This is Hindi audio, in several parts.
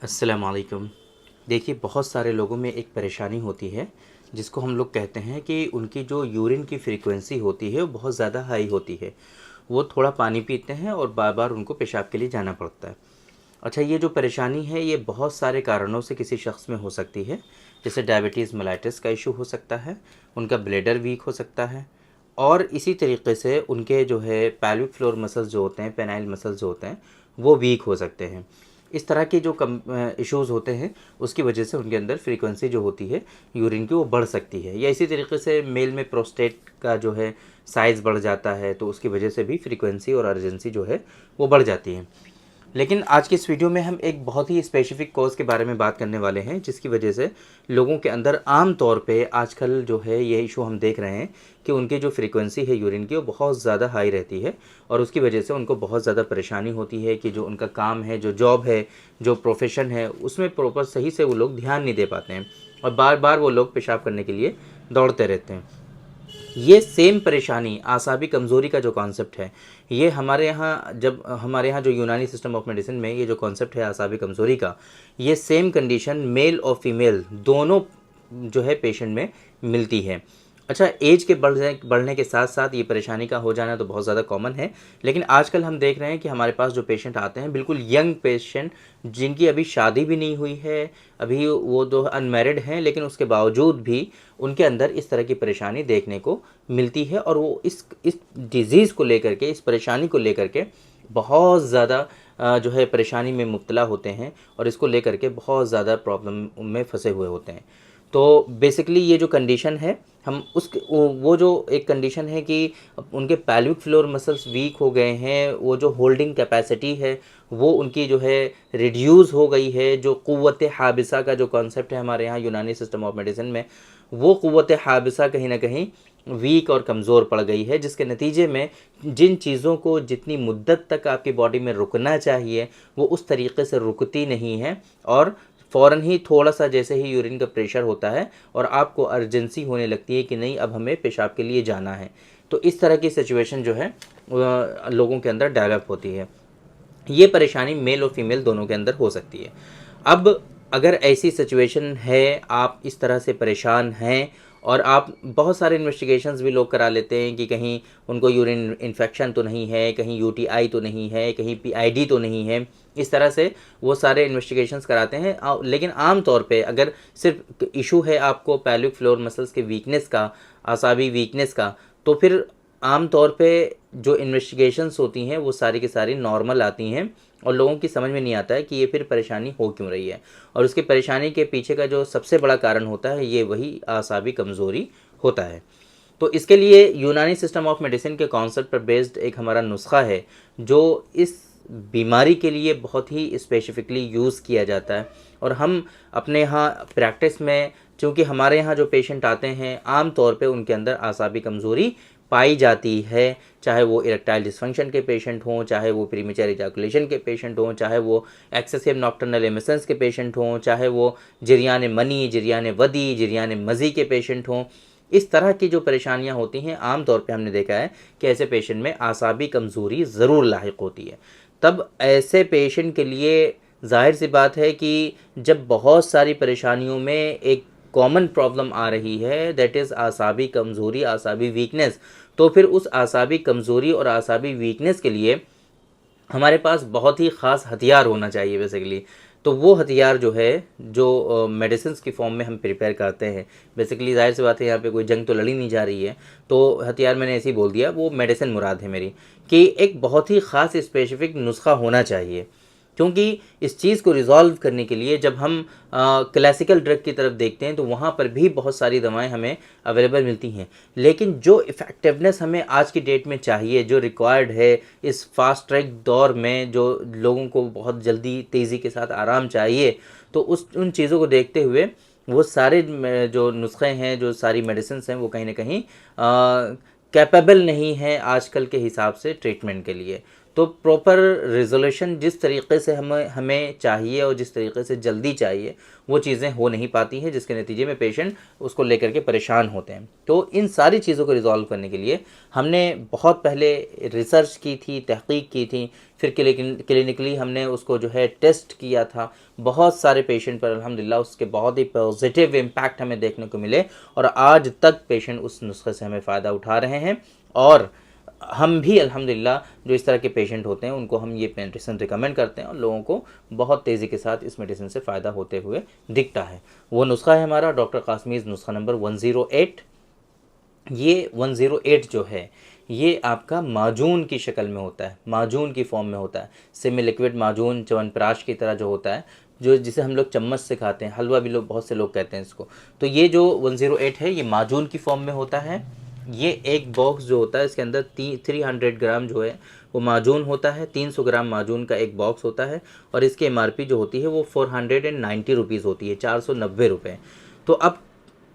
अस्सलाम वालेकुम। देखिए, बहुत सारे लोगों में एक परेशानी होती है जिसको हम लोग कहते हैं कि उनकी जो यूरिन की फ्रीक्वेंसी होती है वो बहुत ज़्यादा हाई होती है। वो थोड़ा पानी पीते हैं और बार बार उनको पेशाब के लिए जाना पड़ता है। अच्छा, ये जो परेशानी है ये बहुत सारे कारणों से किसी शख्स में हो सकती है। जैसे डायबिटीज़ मेलाइटिस का इशू हो सकता है, उनका ब्लैडर वीक हो सकता है, और इसी तरीके से उनके जो है पेल्विक फ्लोर मसल्स जो होते हैं, पेनाइल मसल्स जो होते हैं, वो वीक हो सकते हैं। इस तरह के जो इश्यूज़ होते हैं उसकी वजह से उनके अंदर फ्रीक्वेंसी जो होती है यूरिन की वो बढ़ सकती है। या इसी तरीके से मेल में प्रोस्टेट का जो है साइज़ बढ़ जाता है, तो उसकी वजह से भी फ्रीक्वेंसी और अर्जेंसी जो है वो बढ़ जाती है। लेकिन आज की इस वीडियो में हम एक बहुत ही स्पेसिफिक कॉज़ के बारे में बात करने वाले हैं जिसकी वजह से लोगों के अंदर आम तौर पे आजकल जो है ये इशू हम देख रहे हैं कि उनकी जो फ्रीक्वेंसी है यूरिन की वो बहुत ज़्यादा हाई रहती है, और उसकी वजह से उनको बहुत ज़्यादा परेशानी होती है कि जो उनका काम है, जो जॉब है, जो प्रोफेशन है, उसमें प्रॉपर सही से वो लोग ध्यान नहीं दे पाते हैं और बार बार वो लोग पेशाब करने के लिए दौड़ते रहते हैं। ये सेम परेशानी आसाबी कमज़ोरी का जो कॉन्सेप्ट है, ये हमारे यहाँ जो यूनानी सिस्टम ऑफ मेडिसिन में ये जो कॉन्सेप्ट है आसाबी कमज़ोरी का, ये सेम कंडीशन मेल और फीमेल दोनों जो है पेशेंट में मिलती है। अच्छा, एज के बढ़ने के साथ साथ ये परेशानी का हो जाना तो बहुत ज़्यादा कॉमन है। लेकिन आजकल हम देख रहे हैं कि हमारे पास जो पेशेंट आते हैं बिल्कुल यंग पेशेंट, जिनकी अभी शादी भी नहीं हुई है, अभी वो तो अनमैरिड हैं, लेकिन उसके बावजूद भी उनके अंदर इस तरह की परेशानी देखने को मिलती है, और वो इस डिज़ीज़ को लेकर के, इस परेशानी को लेकर के बहुत ज़्यादा जो है परेशानी में मुब्तला होते हैं और इसको लेकर के बहुत ज़्यादा प्रॉब्लम में फंसे हुए होते हैं। तो बेसिकली ये जो कंडीशन है, हम उस वो जो एक कंडीशन है कि उनके पेल्विक फ्लोर मसल्स वीक हो गए हैं, वो जो होल्डिंग कैपेसिटी है वो उनकी जो है रिड्यूस हो गई है। जो क़ुव्वत हाबिसा का जो कॉन्सेप्ट है हमारे यहाँ यूनानी सिस्टम ऑफ मेडिसिन में, वो क़ुव्वत हाबिसा कहीं ना कहीं वीक और कमज़ोर पड़ गई है, जिसके नतीजे में जिन चीज़ों को जितनी मुद्दत तक आपकी बॉडी में रुकना चाहिए वो उस तरीके से रुकती नहीं है, और फ़ौरन ही थोड़ा सा जैसे ही यूरिन का प्रेशर होता है और आपको अर्जेंसी होने लगती है कि नहीं, अब हमें पेशाब के लिए जाना है, तो इस तरह की सिचुएशन जो है लोगों के अंदर डेवलप होती है। ये परेशानी मेल और फीमेल दोनों के अंदर हो सकती है। अब अगर ऐसी सिचुएशन है, आप इस तरह से परेशान हैं और आप बहुत सारे इन्वेस्टिगेशंस भी लोग करा लेते हैं कि कहीं उनको यूरिन इन्फेक्शन तो नहीं है, कहीं यूटीआई तो नहीं है, कहीं पीआईडी तो नहीं है, इस तरह से वो सारे इन्वेस्टिगेशंस कराते हैं। लेकिन आम तौर पे अगर सिर्फ इशू है आपको पेल्विक फ्लोर मसल्स के वीकनेस का, आसाबी वीकनेस का, तो फिर आम तौर पे जो इन्वेस्टिगेशंस होती हैं वो सारी की सारी नॉर्मल आती हैं, और लोगों की समझ में नहीं आता है कि ये फिर परेशानी हो क्यों रही है, और उसकी परेशानी के पीछे का जो सबसे बड़ा कारण होता है ये वही आसाबी कमज़ोरी होता है। तो इसके लिए यूनानी सिस्टम ऑफ मेडिसिन के कॉन्सेप्ट पर बेस्ड एक हमारा नुस्खा है जो इस बीमारी के लिए बहुत ही स्पेसिफिकली यूज़ किया जाता है, और हम अपने यहाँ प्रैक्टिस में, चूँकि हमारे यहाँ जो पेशेंट आते हैं आम तौर पे उनके अंदर आसाबी कमज़ोरी पाई जाती है, चाहे वो इरेक्टाइल डिसफंक्शन के पेशेंट हों, चाहे वो प्रीमेचर इजैकुलेशन के पेशेंट हों, चाहे वो एक्सेसिव नॉक्टर्नल एमिशंस के पेशेंट हों, चाहे वो जरियान मनी, जरियान वदी, जरियान मज़ी के पेशेंट हों। इस तरह की जो परेशानियां होती हैं आम तौर पे हमने देखा है कि ऐसे पेशेंट में आसाबी कमज़ोरी ज़रूर लाहिक होती है। तब ऐसे पेशेंट के लिए जाहिर सी बात है कि जब बहुत सारी परेशानियों में एक कॉमन प्रॉब्लम आ रही है, दैट इज़ आसाबी कमज़ोरी, आसाबी वीकनेस, तो फिर उस आसाबी कमज़ोरी और आसाबी वीकनेस के लिए हमारे पास बहुत ही ख़ास हथियार होना चाहिए बेसिकली। तो वो हथियार जो है, जो मेडिसिन की फॉर्म में हम प्रिपेयर करते हैं, बेसिकली जाहिर सी बात है यहाँ पे कोई जंग तो लड़ी नहीं जा रही है, तो हथियार मैंने ऐसे ही बोल दिया, वो मेडिसिन मुराद है मेरी, कि एक बहुत ही ख़ास स्पेसिफिक नुस्खा होना चाहिए। क्योंकि इस चीज़ को रिज़ॉल्व करने के लिए जब हम क्लासिकल ड्रग की तरफ देखते हैं तो वहाँ पर भी बहुत सारी दवाएं हमें अवेलेबल मिलती हैं, लेकिन जो इफ़ेक्टिवनेस हमें आज की डेट में चाहिए, जो रिक्वायर्ड है इस फास्ट ट्रैक दौर में, जो लोगों को बहुत जल्दी तेज़ी के साथ आराम चाहिए, तो उन चीज़ों को देखते हुए वो सारे जो नुस्खे हैं, जो सारी मेडिसिन हैं, वो कहीं ना कहीं कैपेबल नहीं है आजकल के हिसाब से ट्रीटमेंट के लिए। तो प्रॉपर रिजोल्यूशन जिस तरीके से हमें चाहिए और जिस तरीके से जल्दी चाहिए वो चीज़ें हो नहीं पाती हैं, जिसके नतीजे में पेशेंट उसको लेकर के परेशान होते हैं। तो इन सारी चीज़ों को रिजॉल्व करने के लिए हमने बहुत पहले रिसर्च की थी, तहकीक की थी, फिर क्लिनिकली हमने उसको जो है टेस्ट किया था। बहुत सारे पेशेंट पर अल्हम्दुलिल्लाह उसके बहुत ही पॉजिटिव इम्पैक्ट हमें देखने को मिले और आज तक पेशेंट उस नुस्खे से हमें फ़ायदा उठा रहे हैं। और हम भी अल्हम्दुलिल्लाह जो इस तरह के पेशेंट होते हैं उनको हम ये मेडिसिन रिकमेंड करते हैं और लोगों को बहुत तेज़ी के साथ इस मेडिसिन से फ़ायदा होते हुए दिखता है। वो नुस्खा है हमारा डॉक्टर कासमीज़ नुस्खा नंबर 108। ये 108 जो है ये आपका माजून की शक्ल में होता है, माजून की फॉर्म में होता है, सेमी लिक्विड माजून च्यवनप्राश की तरह जो होता है, जो जिसे हम लोग चम्मच से खाते हैं, हलवा भी लोग बहुत से लोग कहते हैं इसको। तो ये जो 108 है ये माजून की फॉर्म में होता है। ये एक बॉक्स जो होता है इसके अंदर 300 ग्राम जो है वो माजून होता है, 300 ग्राम माजून का एक बॉक्स होता है और इसकी एमआरपी जो होती है वो 490 रुपीज़ होती है, 490 रुपये। तो अब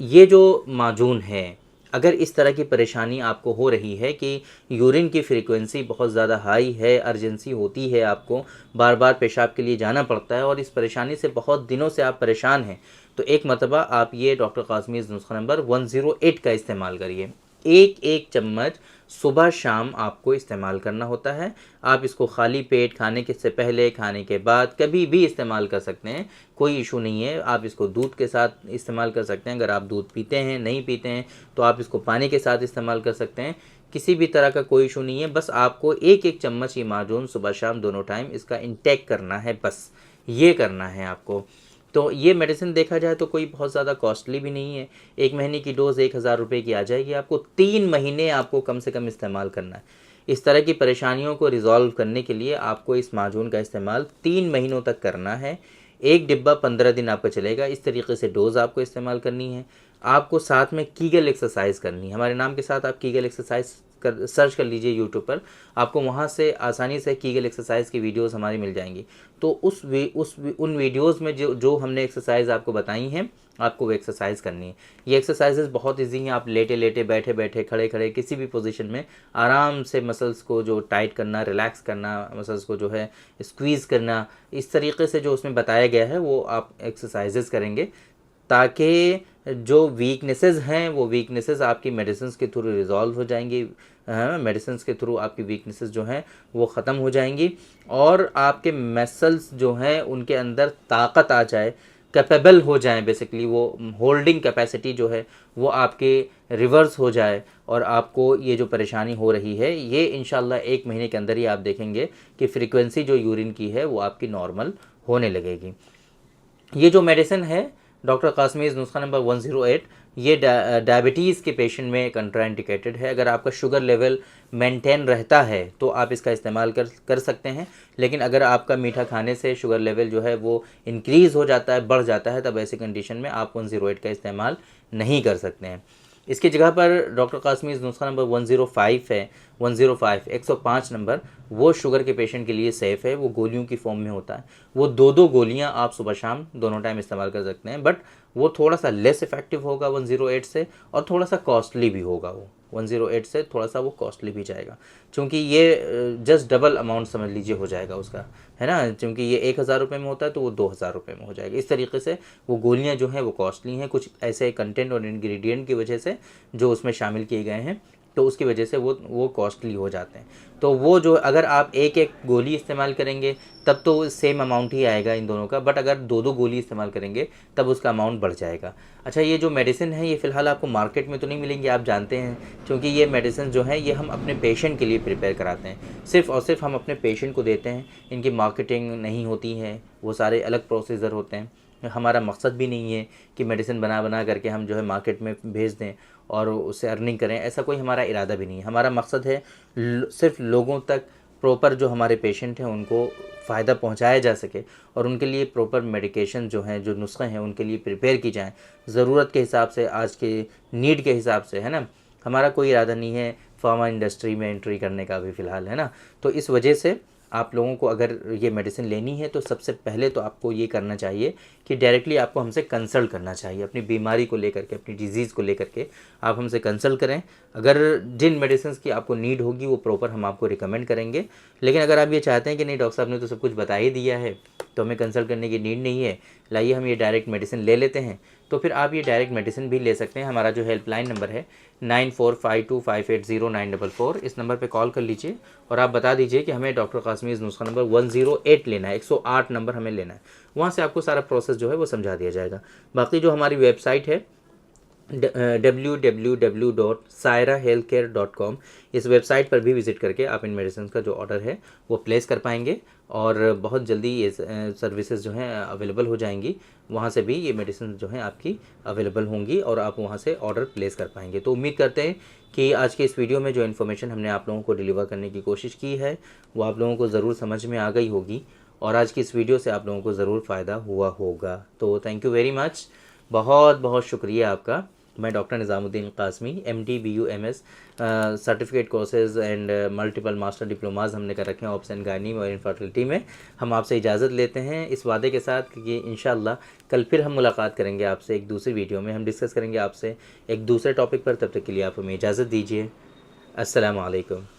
ये जो माजून है, अगर इस तरह की परेशानी आपको हो रही है कि यूरिन की फ्रीक्वेंसी बहुत ज़्यादा हाई है, अर्जेंसी होती है, आपको बार बार पेशाब के लिए जाना पड़ता है और इस परेशानी से बहुत दिनों से आप परेशान हैं, तो एक मरतबा आप ये डॉक्टर कासमीज़ नुस्खा नंबर 108 का इस्तेमाल करिए। एक एक चम्मच सुबह शाम आपको इस्तेमाल करना होता है। आप इसको खाली पेट, खाने के से पहले, खाने के बाद कभी भी इस्तेमाल कर सकते हैं, कोई इशू नहीं है। आप इसको दूध के साथ इस्तेमाल कर सकते हैं, अगर आप दूध पीते हैं, नहीं पीते हैं तो आप इसको पानी के साथ इस्तेमाल कर सकते हैं, किसी भी तरह का कोई इशू नहीं है। बस आपको एक एक चम्मच ये माजून सुबह शाम दोनों टाइम इसका इंटेक करना है, बस ये करना है आपको। तो ये मेडिसिन देखा जाए तो कोई बहुत ज़्यादा कॉस्टली भी नहीं है। 1 महीने की डोज़ 1000 रुपये की आ जाएगी आपको। 3 महीने आपको कम से कम इस्तेमाल करना है। इस तरह की परेशानियों को रिज़ॉल्व करने के लिए आपको इस माजून का इस्तेमाल 3 महीनों तक करना है। एक डिब्बा 15 दिन आपका चलेगा। इस तरीके से डोज़ आपको इस्तेमाल करनी है। आपको साथ में कीगल एक्सरसाइज करनी है। हमारे नाम के साथ आप कीगल एक्सरसाइज सर्च कर लीजिए यूट्यूब पर, आपको वहाँ से आसानी से कीगल एक्सरसाइज की वीडियोस हमारी मिल जाएंगी। तो उन वीडियोस में जो हमने एक्सरसाइज आपको बताई हैं, आपको वो एक्सरसाइज करनी है। ये एक्सरसाइजेज बहुत ईजी हैं। आप लेटे लेटे, बैठे बैठे, खड़े खड़े, किसी भी पोजीशन में आराम से मसल्स को जो टाइट करना, रिलैक्स करना, मसल्स को जो है स्क्वीज़ करना, इस तरीके से जो उसमें बताया गया है वो आप एक्सरसाइजेज करेंगे, ताकि जो वीकनेसेस हैं वो वीकनेसेस आपकी मेडिसिन के थ्रू रिज़ॉल्व हो जाएंगी। मेडिसिन के थ्रू आपकी वीकनेसेस जो हैं वो ख़त्म हो जाएंगी और आपके मसल्स जो हैं उनके अंदर ताकत आ जाए, कैपेबल हो जाएं, बेसिकली वो होल्डिंग कैपेसिटी जो है वो आपके रिवर्स हो जाए और आपको ये जो परेशानी हो रही है ये इंशाल्लाह 1 महीने के अंदर ही आप देखेंगे कि फ्रीक्वेंसी जो यूरिन की है वो आपकी नॉर्मल होने लगेगी। ये जो मेडिसिन है डॉक्टर कासमीज़ नुस्खा नंबर 108, ये डायबिटीज़ के पेशेंट में कंट्राइंडिकेटेड है। अगर आपका शुगर लेवल मेंटेन रहता है तो आप इसका इस्तेमाल कर सकते हैं, लेकिन अगर आपका मीठा खाने से शुगर लेवल जो है वो इंक्रीज़ हो जाता है, बढ़ जाता है, तब ऐसी कंडीशन में आप 108 का इस्तेमाल नहीं कर सकते हैं। इसकी जगह पर डॉक्टर कासमीज़ नुस्खा नंबर 105 है, 105 105 नंबर, वो शुगर के पेशेंट के लिए सेफ़ है। वो गोलियों की फॉर्म में होता है। वो 2-2 गोलियां आप सुबह शाम दोनों टाइम इस्तेमाल कर सकते हैं, बट वो थोड़ा सा लेस इफ़ेक्टिव होगा 108 से और थोड़ा सा कॉस्टली भी होगा। वो 108 से थोड़ा सा वो कॉस्टली भी जाएगा, क्योंकि ये जस्ट डबल अमाउंट समझ लीजिए हो जाएगा उसका, है ना। क्योंकि ये 1000 रुपये में होता है तो वो 2000 रुपये में हो जाएगा। इस तरीके से वो गोलियां जो हैं वो कॉस्टली हैं, कुछ ऐसे कंटेंट और इंग्रेडिएंट की वजह से जो उसमें शामिल किए गए हैं, तो उसकी वजह से वो कॉस्टली हो जाते हैं। तो वो जो अगर आप एक एक गोली इस्तेमाल करेंगे तब तो सेम अमाउंट ही आएगा इन दोनों का, बट अगर 2-2 गोली इस्तेमाल करेंगे तब उसका अमाउंट बढ़ जाएगा। अच्छा, ये जो मेडिसिन है ये फ़िलहाल आपको मार्केट में तो नहीं मिलेंगी, आप जानते हैं, क्योंकि ये मेडिसिन जो है ये हम अपने पेशेंट के लिए प्रिपेयर कराते हैं। सिर्फ़ और सिर्फ हम अपने पेशेंट को देते हैं। इनकी मार्केटिंग नहीं होती है, वो सारे अलग प्रोसीजर होते हैं। हमारा मकसद भी नहीं है कि मेडिसिन बना बना करके हम जो है मार्केट में भेज दें और उससे अर्निंग करें, ऐसा कोई हमारा इरादा भी नहीं है। हमारा मकसद है सिर्फ लोगों तक प्रॉपर जो हमारे पेशेंट हैं उनको फ़ायदा पहुंचाया जा सके और उनके लिए प्रॉपर मेडिकेशन जो हैं, जो नुस्खे हैं, उनके लिए प्रिपेयर की जाएं ज़रूरत के हिसाब से, आज के नीड के हिसाब से, है ना। हमारा कोई इरादा नहीं है फार्मा इंडस्ट्री में एंट्री करने का भी फ़िलहाल, है ना। तो इस वजह से आप लोगों को अगर ये मेडिसिन लेनी है तो सबसे पहले तो आपको ये करना चाहिए कि डायरेक्टली आपको हमसे कंसल्ट करना चाहिए, अपनी बीमारी को लेकर के, अपनी डिजीज़ को लेकर के आप हमसे कंसल्ट करें। अगर जिन मेडिसिन की आपको नीड होगी वो प्रॉपर हम आपको रिकमेंड करेंगे। लेकिन अगर आप ये चाहते हैं कि नहीं डॉक्टर साहब ने तो सब कुछ बता ही दिया है तो हमें कंसल्ट करने की नीड नहीं है, लाइए हम ये डायरेक्ट मेडिसिन ले लेते हैं, तो फिर आप ये डायरेक्ट मेडिसिन भी ले सकते हैं। हमारा जो हेल्पलाइन नंबर है 9452580944, इस नंबर पे कॉल कर लीजिए और आप बता दीजिए कि हमें डॉक्टर कासमीज़ नुस्खा नंबर 108 लेना है, 108 नंबर हमें लेना है। वहाँ से आपको सारा प्रोसेस जो है वो समझा दिया जाएगा। बाकी जो हमारी वेबसाइट है www.sairahealthcare.com, इस वेबसाइट पर भी विज़िट करके आप इन मेडिसिन का जो ऑर्डर है वो प्लेस कर पाएंगे और बहुत जल्दी ये सर्विसेज जो हैं अवेलेबल हो जाएंगी। वहाँ से भी ये मेडिसिन जो हैं आपकी अवेलेबल होंगी और आप वहाँ से ऑर्डर प्लेस कर पाएंगे। तो उम्मीद करते हैं कि आज के इस वीडियो में जो इन्फॉर्मेशन हमने आप लोगों को डिलीवर करने की कोशिश की है वो आप लोगों को ज़रूर समझ में आ गई होगी और आज की इस वीडियो से आप लोगों को ज़रूर फ़ायदा हुआ होगा। तो थैंक यू वेरी मच, बहुत बहुत शुक्रिया आपका। मैं doctor Nizamuddin Qasmi, MD BUMS certificate courses and multiple master diplomas हमने कर रखे हैं ऑब्स एंड गायनी और इनफर्टिलिटी में। हम आपसे इजाज़त लेते हैं इस वादे के साथ कि इंशाल्लाह कल फिर हम मुलाकात करेंगे आपसे एक दूसरी वीडियो में। हम डिस्कस करेंगे आपसे एक दूसरे टॉपिक पर। तब तक के लिए आप हमें इजाज़त दीजिए। अस्सलाम वालेकुम।